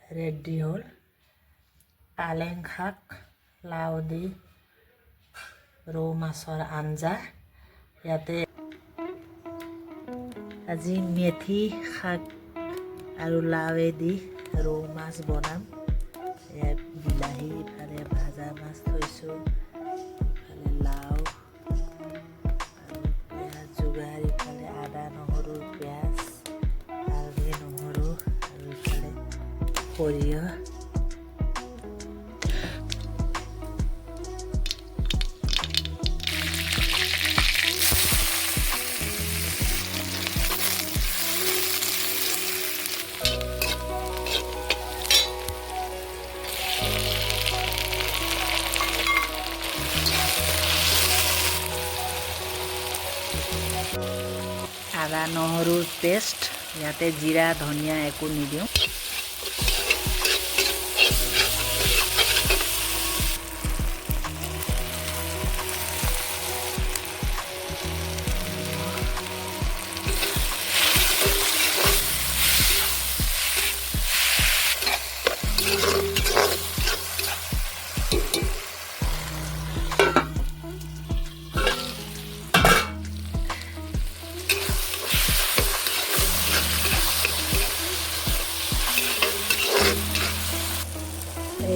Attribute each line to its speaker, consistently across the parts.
Speaker 1: Ready হ'ল পালেং শাক লাউ দি ৰৌ মাছৰ আঞ্জা ইয়াতে আজি মেথি শাক আৰু লাউৱে দি ৰৌ মাছ বনাম ইয়াত বিলাহী ইফালে ভাজা মাছ থৈছোঁ ইফালে লাউ আৰু পিঁয়াজ যোগাৰ ইফালে আদা নহৰু পিঁয়াজ হালধি নহৰু আৰু ইফালে সৰিয়হ আদা নহৰুৰ পেষ্ট ইয়াতে জিৰা ধনিয়া একো নিদিওঁ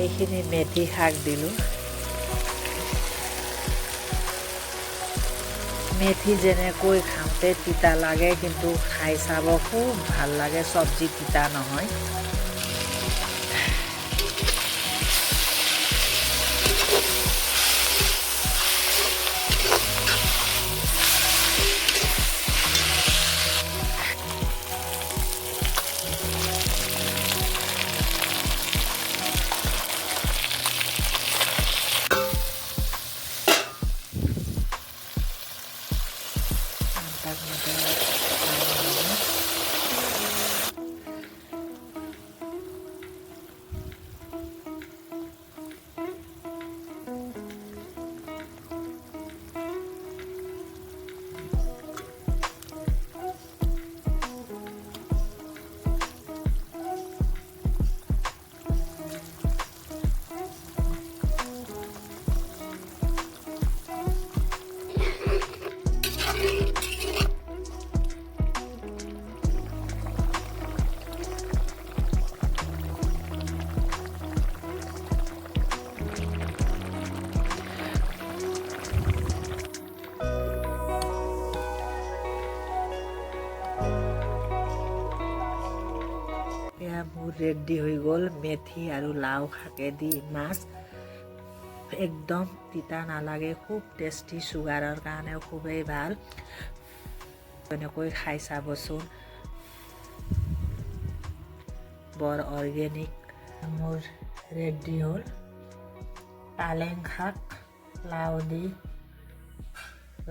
Speaker 1: এইখিনি মেথি শাক দিলোঁ মেথি যেনেকৈ খাওঁতে তিতা লাগে কিন্তু খাই চাব খুব ভাল লাগে চব্জি তিতা নহয় এয়া মোৰ ৰেডি হৈ গ'ল মেথি আৰু লাউ শাকেদি মাছ একদম তিতা নালাগে খুব টেষ্টি চুগাৰৰ কাৰণেও খুবেই ভাল এনেকৈ খাই চাবচোন বৰ অৰ্গেনিক মোৰ ৰেডি হ'ল পালেং শাক লাউ দি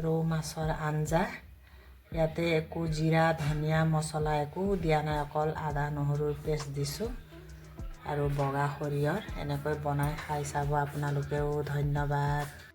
Speaker 1: ৰৌ মাছৰ আঞ্জা ইয়াতে একো জিৰা ধনিয়া মছলা একো দিয়া নাই অকল আদা নহৰুৰ পেষ্ট দিছোঁ আৰু বগা সৰিয়হৰ এনেকৈ বনাই খাই চাব আপোনালোকেও ধন্যবাদ।